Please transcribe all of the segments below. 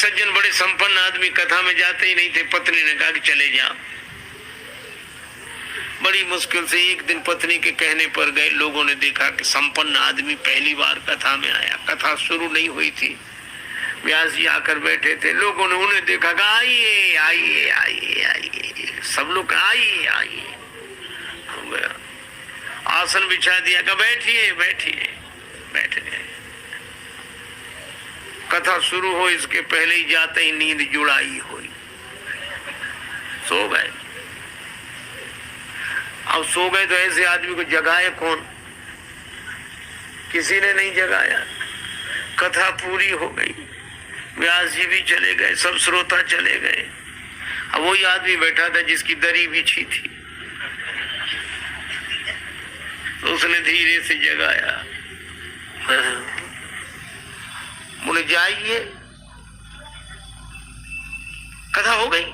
सज्जन बड़े संपन्न आदमी कथा में जाते ही नहीं थे। पत्नी ने कहा कि चले जाओ। बड़ी मुश्किल से एक दिन पत्नी के कहने पर गए। लोगों ने देखा कि संपन्न आदमी पहली बार कथा में आया। कथा शुरू नहीं हुई थी, व्यास जी आकर बैठे थे। लोगों ने उन्हें देखा कि आइए आइए आइए आइए, सब लोग आइए आइए। हो गया, आसन बिछा दिया कि बैठिए बैठिए, बैठ गए। कथा शुरू हो इसके पहले ही जाते ही नींद जुड़ाई हुई, सो गए। अब सो गए तो ऐसे आदमी को जगाए कौन? किसी ने नहीं जगाया। कथा पूरी हो गई, व्यास जी भी चले गए, सब श्रोता चले गए। अब वही आदमी बैठा था जिसकी दरी बिछी थी, तो उसने धीरे से जगाया। बोले जाइए, कथा हो गई?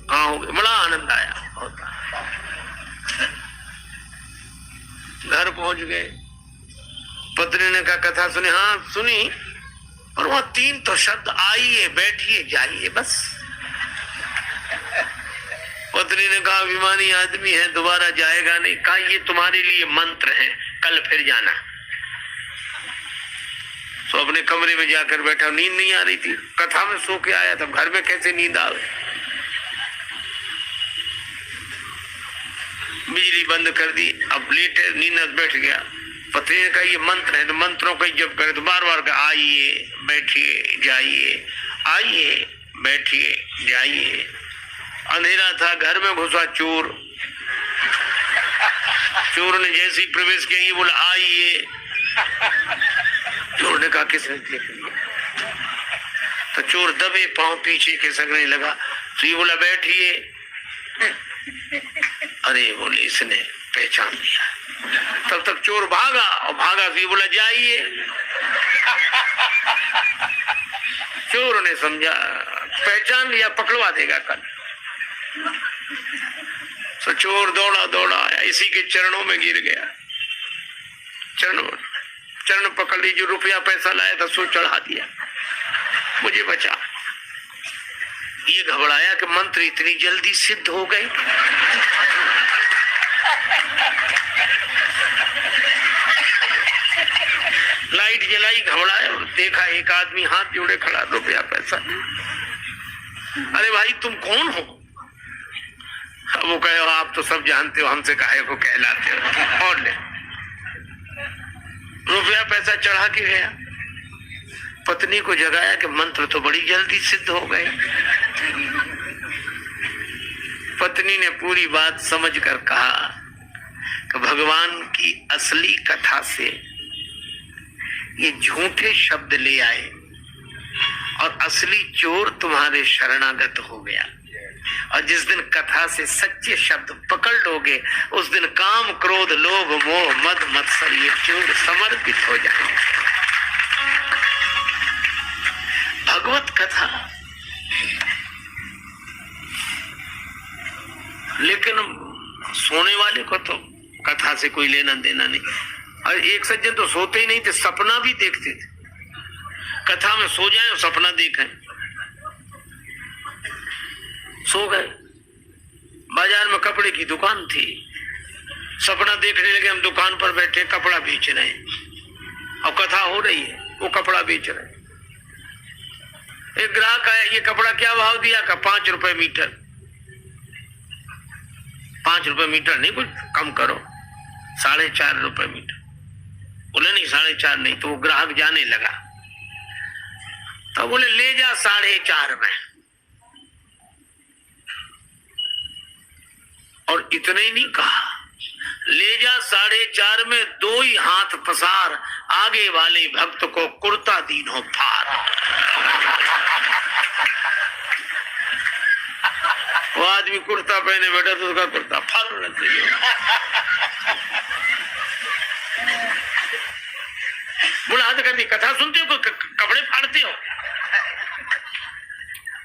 हाँ हो गई। बड़ा आनंद आया। घर पहुंच गए। पत्नी ने कहा कथा सुनी? हाँ सुनी, और वहां 3 तो शब्द, आइए बैठिए जाइए, बस। पत्नी ने कहा अभिमानी आदमी है, दोबारा जाएगा नहीं। कहा ये तुम्हारे लिए मंत्र है, कल फिर जाना। तो अपने कमरे में जाकर बैठा। नींद नहीं आ रही थी, कथा में सो के आया था, घर में कैसे नींद आवे? बिजली बंद कर दी। अब लेटे नींद बैठ गया। पत्नी ने कहा ये मंत्र है, तो मंत्रों का जप करे। तो बार बार कहा आइए बैठिए जाइए, आइए बैठिए जाइए। अंधेरा था, घर में घुसा चोर। चोर ने जैसे ही प्रवेश किया, ये बोला आइए। चोर ने कहा किसने देख लिया? तो चोर दबे पांव पीछे खिसकने लगा। तो ये बोला बैठिए। अरे बोले इसने पहचान लिया। तब तक चोर भागा, और भागा फिर बोला जाइए। चोर ने समझा पहचान लिया, पकड़वा देगा कल। तो चोर दौड़ा दौड़ा आया, इसी के चरणों में गिर गया। चरण पकड़ ली। जो रुपया पैसा लाया था सो चढ़ा दिया, मुझे बचा। ये घबराया कि मंत्र इतनी जल्दी सिद्ध हो गए। लाइट जलाई, घबराया, देखा एक आदमी हाथ जोड़े खड़ा, रुपया पैसा। अरे भाई तुम कौन हो? वो कहे आप तो सब जानते हो, हमसे काहे को कहलाते हो? और ले रुपया पैसा चढ़ा के गया। पत्नी को जगाया कि मंत्र तो बड़ी जल्दी सिद्ध हो गए। पत्नी ने पूरी बात समझकर कहा कि भगवान की असली कथा से ये झूठे शब्द ले आए, और असली चोर तुम्हारे शरणागत हो गया। और जिस दिन कथा से सच्चे शब्द पकड़ लोगे, उस दिन काम क्रोध लोभ मोह मद मत्सर ये चोर समर्पित हो जाएंगे। भगवत कथा। लेकिन सोने वाले को तो कथा से कोई लेना देना नहीं। और एक सज्जन तो सोते ही नहीं थे, सपना भी देखते थे। कथा में सो जाए और सपना देखें। सो गए। बाजार में कपड़े की दुकान थी, सपना देखने लगे हम दुकान पर बैठे कपड़ा बेच रहे हैं, और कथा हो रही है, वो कपड़ा बेच रहे हैं। एक ग्राहक आया, ये कपड़ा क्या भाव दिया? का 5 रुपए मीटर। 5 रुपए मीटर नहीं, कुछ कम करो। 4.5 रुपए मीटर। बोले नहीं 4.5 नहीं। तो वो ग्राहक जाने लगा, तो बोले ले जा 4.5 में। और इतने ही नहीं कहा, ले जा 4.5 में 2 ही हाथ पसार, आगे वाले भक्त को कुर्ता दीनो फार। वो आदमी कुर्ता पहने बैठा तो उसका कुर्ता फाड़ रख दिया। बोला हद कर दी, कथा सुनते हो कपड़े फाड़ते हो?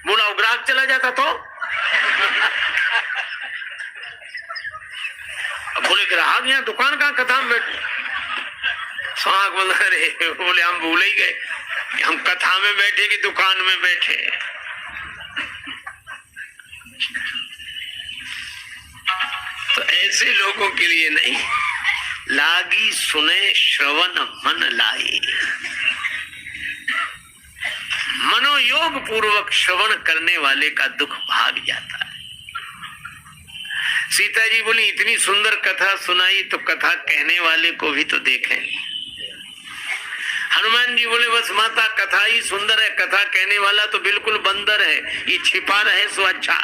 बोला ग्राहक चला जाता तो? बोले ग्राहक यहाँ दुकान कहाँ, कथा में बैठे। सांख बोला अरे, बोले हम भूल ही गए, हम कथा में बैठे कि दुकान में बैठे। तो ऐसे लोगों के लिए नहीं, लागी सुने श्रवण मन लाई, मनोयोग पूर्वक श्रवण करने वाले का दुख भाग जाता है। सीता जी बोली इतनी सुंदर कथा सुनाई तो कथा कहने वाले को भी तो देखें। हनुमान जी बोले बस माता कथा ही सुंदर है, कथा कहने वाला तो बिल्कुल बंदर है, ये छिपा रहे सो अच्छा।